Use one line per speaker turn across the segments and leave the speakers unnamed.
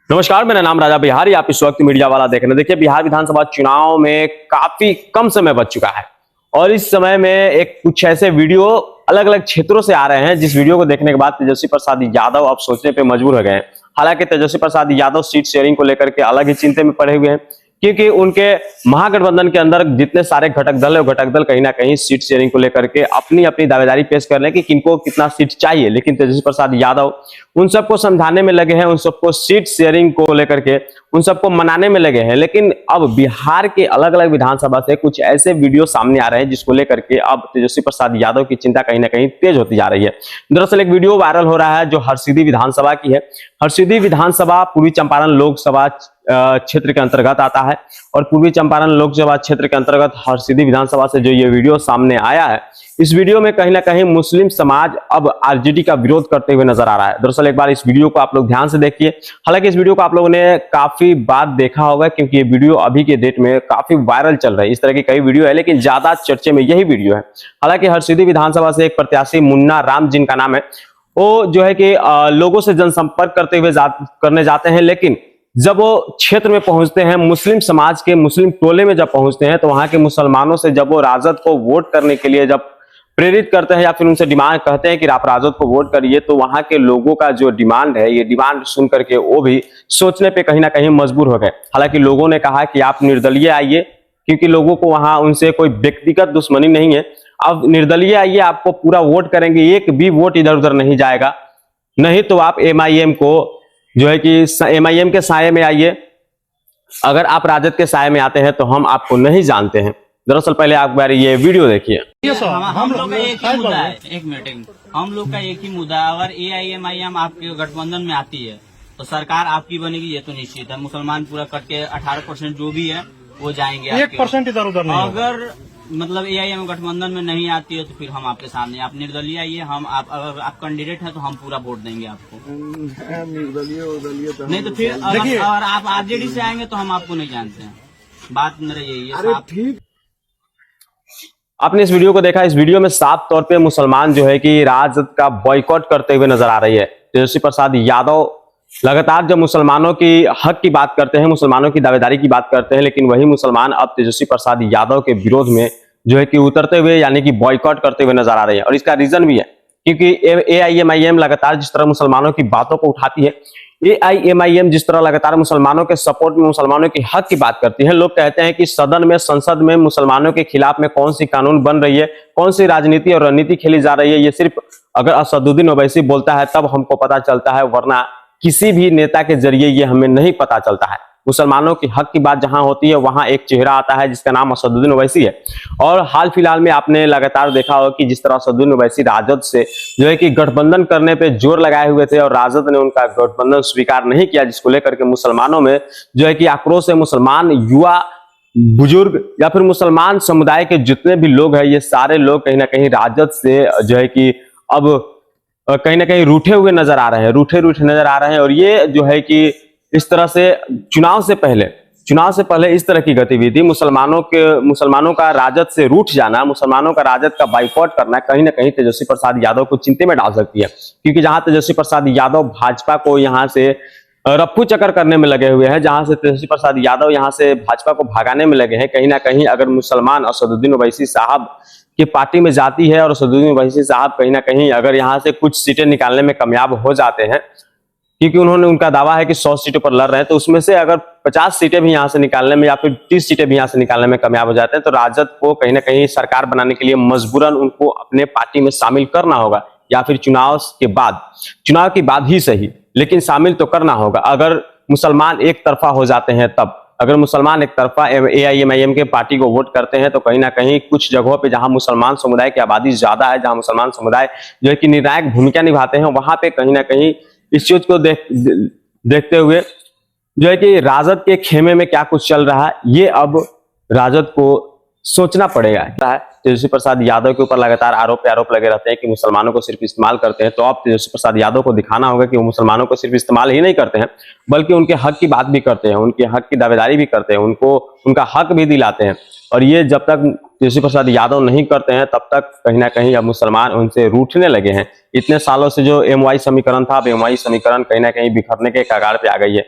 नमस्कार, मेरा नाम राजा बिहारी। आप इस वक्त मीडिया वाला देख रहे हैं। देखिए, बिहार विधानसभा चुनाव में काफी कम समय बच चुका है और इस समय में एक कुछ ऐसे वीडियो अलग अलग क्षेत्रों से आ रहे हैं जिस वीडियो को देखने के बाद तेजस्वी प्रसाद यादव अब सोचने पे मजबूर हो गए हैं। हालांकि तेजस्वी प्रसाद यादव सीट शेयरिंग को लेकर के अलग ही चिंता में पड़े हुए हैं, क्योंकि उनके महागठबंधन के अंदर जितने सारे घटक दल है, घटक दल कहीं ना कहीं सीट शेयरिंग को लेकर के अपनी अपनी दावेदारी पेश कर रहे हैं कि किनको कितना सीट चाहिए। लेकिन तेजस्वी प्रसाद यादव उन सबको समझाने में लगे हैं, उन सबको सीट शेयरिंग को लेकर के उन सबको मनाने में लगे हैं। लेकिन अब बिहार के अलग अलग विधानसभा से कुछ ऐसे वीडियो सामने आ रहे हैं जिसको लेकर के अब तेजस्वी प्रसाद यादव की चिंता कहीं ना कहीं तेज होती जा रही है। दरअसल एक वीडियो वायरल हो रहा है जो हरसिद्धि विधानसभा की है। हरसिद्धि विधानसभा पूर्वी चंपारण लोकसभा क्षेत्र के अंतर्गत आता है और पूर्वी चंपारण लोकसभा क्षेत्र के अंतर्गत हरसिद्धि विधानसभा से जो ये वीडियो सामने आया है, इस वीडियो में कहीं ना कहीं मुस्लिम समाज अब आरजेडी का विरोध करते हुए नजर आ रहा है। दरअसल एक बार इस वीडियो को आप लोग ध्यान से देखिए। हालांकि इस वीडियो को आप लोगों ने काफी बार देखा होगा क्योंकि ये वीडियो अभी के डेट में काफी वायरल चल रहा है। इस तरह की कई वीडियो है लेकिन ज्यादा चर्चे में यही वीडियो है। हालांकि हरसिद्धि विधानसभा से एक प्रत्याशी मुन्ना राम जिनका नाम है, वो जो है कि लोगों से जनसंपर्क करने जाते हैं, लेकिन जब वो क्षेत्र में पहुंचते हैं, मुस्लिम समाज के मुस्लिम टोले में जब पहुंचते हैं, तो वहां के मुसलमानों से जब वो राजद को वोट करने के लिए जब प्रेरित करते हैं या फिर उनसे डिमांड कहते हैं कि आप राजद को वोट करिए, तो वहां के लोगों का जो डिमांड है, ये डिमांड सुन करके वो भी सोचने पे कहीं ना कहीं मजबूर हो गए। हालांकि लोगों ने कहा कि आप निर्दलीय आइए, क्योंकि लोगों को वहां उनसे कोई व्यक्तिगत दुश्मनी नहीं है। अब निर्दलीय आइए, आपको पूरा वोट करेंगे, एक भी वोट इधर उधर नहीं जाएगा, नहीं तो आप एमआईएम को जो है कि एमआईएम के साये में आइए, अगर आप राजद के साये में आते हैं तो हम आपको नहीं जानते हैं। दरअसल पहले आप बार ये वीडियो देखिए।
हम लोग का एक ही मुद्दा है, एक मिनट, हम लोग का एक ही मुद्दा है। अगर एआईएमआईएम आपके गठबंधन में आती है तो सरकार आपकी बनेगी, ये तो निश्चित है। मुसलमान पूरा कट के 18% जो भी है वो जाएंगे,
1% इधर उधर नहीं।
अगर मतलब एआईएम गठबंधन में नहीं आती है तो फिर हम आपके सामने, आप निर्दलीय आइए, हम अगर आप कैंडिडेट हैं तो हम पूरा वोट देंगे आपको। नहीं तो फिर अगर आप आरजेडी से आएंगे तो हम आपको नहीं जानते हैं। बात मेरा यही है।
ठीक,
आपने इस वीडियो को देखा। इस वीडियो में साफ तौर पे मुसलमान जो है कि राजद का बॉयकॉट करते हुए नजर आ रही है। तेजस्वी प्रसाद यादव लगातार जब मुसलमानों की हक की बात करते हैं, मुसलमानों की दावेदारी की बात करते हैं, लेकिन वही मुसलमान अब तेजस्वी प्रसाद यादव के विरोध में जो है कि उतरते हुए यानी कि बॉयकॉट करते हुए नजर आ रहे हैं। और इसका रीजन भी है क्योंकि एआईएमआईएम लगातार जिस तरह मुसलमानों की बातों को उठाती है, एआईएमआईएम जिस तरह लगातार मुसलमानों के सपोर्ट में मुसलमानों की हक की बात करती है, लोग कहते हैं कि सदन में, संसद में मुसलमानों के खिलाफ में कौन सी कानून बन रही है, कौन सी राजनीति और रणनीति खेली जा रही है, ये सिर्फ अगर असदुद्दीन ओवैसी बोलता है तब हमको पता चलता है, वरना किसी भी नेता के जरिए ये हमें नहीं पता चलता है। मुसलमानों की हक की बात जहां होती है वहां एक चेहरा आता है जिसका नाम असदुद्दीन ओवैसी है। और हाल फिलहाल में आपने लगातार देखा होगा कि जिस तरह असदुद्दीन ओवैसी राजद से जो है कि गठबंधन करने पे जोर लगाए हुए थे और राजद ने उनका गठबंधन स्वीकार नहीं किया, जिसको लेकर के मुसलमानों में जो है कि आक्रोश है। मुसलमान युवा, बुजुर्ग या फिर मुसलमान समुदाय के जितने भी लोग हैं, ये सारे लोग कहीं ना कहीं राजद से जो है कि अब कहीं ना कहीं रूठे हुए नजर आ रहे हैं, रूठे नजर आ रहे हैं। और ये जो है कि इस तरह से चुनाव से पहले इस तरह की गतिविधि, मुसलमानों का राजद से रूठ जाना, मुसलमानों का राजद का बाइकआउट करना कहीं ना कहीं तेजस्वी प्रसाद यादव को चिंता में डाल सकती है। क्योंकि जहां तेजस्वी प्रसाद यादव भाजपा को यहां से रफ्फू चक्कर करने में लगे हुए हैं, जहां से तेजस्वी प्रसाद यादव यहां से भाजपा को भगाने में लगे हैं, कहीं ना कहीं अगर मुसलमान असदुद्दीन ओवैसी साहब की पार्टी में जाती है और असदुद्दीन ओवैसी साहब कहीं ना कहीं अगर यहां से कुछ सीटें निकालने में कामयाब हो जाते हैं, क्योंकि उनका दावा है कि 100 सीटों पर लड़ रहे हैं, तो उसमें से अगर 50 सीटें भी यहां से निकालने में या फिर 30 सीटें भी यहां से निकालने में कामयाब हो जाते हैं, तो राजद को कहीं ना कहीं सरकार बनाने के लिए मजबूरन उनको अपने पार्टी में शामिल करना होगा, या फिर चुनाव के बाद ही सही, लेकिन शामिल तो करना होगा। अगर मुसलमान एक तरफा हो जाते हैं तब, अगर मुसलमान एक तरफा एआईएमआईएम के पार्टी को वोट करते हैं, तो कहीं ना कहीं कुछ जगहों पे जहां मुसलमान समुदाय की आबादी ज्यादा है, जहां मुसलमान समुदाय जो है कि निर्णायक भूमिका निभाते हैं, वहां पे कहीं ना कहीं इस चीज को देखते हुए जो है कि राजद के खेमे में क्या कुछ चल रहा है, ये अब राजद को सोचना पड़ेगा। तेजस्वी प्रसाद यादव के ऊपर लगातार आरोप लगे रहते हैं कि मुसलमानों को सिर्फ इस्तेमाल करते हैं, तो अब तेजस्वी प्रसाद यादव को दिखाना होगा कि वो मुसलमानों को सिर्फ इस्तेमाल ही नहीं करते हैं, बल्कि उनके हक की बात भी करते हैं, उनके हक की दावेदारी भी करते हैं, उनको उनका हक भी दिलाते हैं। और ये जब तक तेजस्वी प्रसाद यादव नहीं करते हैं, तब तक कहीं ना कहीं अब मुसलमान उनसे रूठने लगे हैं। इतने सालों से जो एमवाई समीकरण था, अब एमवाई समीकरण कहीं ना कहीं बिखरने के कगार पे आ गई है।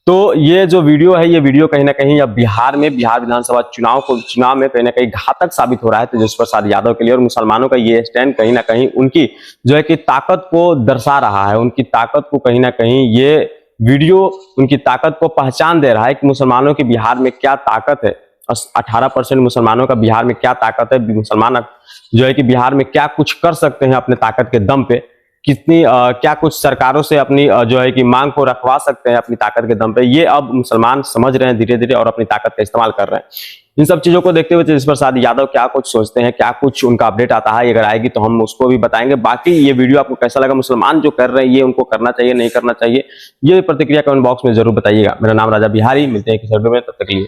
तो ये जो वीडियो है, ये वीडियो कहीं ना कहीं अब बिहार विधानसभा चुनाव में कहीं ना कहीं घातक साबित हो रहा है तेजस्वी प्रसाद यादव के लिए। और मुसलमानों का ये स्टैंड कहीं ना कहीं उनकी जो है कि ताकत को दर्शा रहा है, उनकी ताकत को कहीं ना कहीं ये वीडियो उनकी ताकत को पहचान दे रहा है कि मुसलमानों की बिहार में क्या ताकत है। 18% मुसलमानों का बिहार में क्या ताकत है, मुसलमान जो है कि बिहार में क्या कुछ कर सकते हैं अपने ताकत के दम पे, कितनी क्या कुछ सरकारों से अपनी जो है कि मांग को रखवा सकते हैं अपनी ताकत के दम पे। ये अब मुसलमान समझ रहे हैं धीरे धीरे और अपनी ताकत का इस्तेमाल कर रहे हैं। इन सब चीजों को देखते हुए तेजस्वी प्रसाद यादव क्या कुछ सोचते हैं, क्या कुछ उनका अपडेट आता है, अगर आएगी तो हम उसको भी बताएंगे। बाकी ये वीडियो आपको कैसा लगा, मुसलमान जो कर रहे हैं ये उनको करना चाहिए नहीं करना चाहिए, ये प्रतिक्रिया कमेंट बॉक्स में जरूर बताइएगा। मेरा नाम राजा बिहारी, मिलते हैं किसी वीडियो में, तब तक के लिए।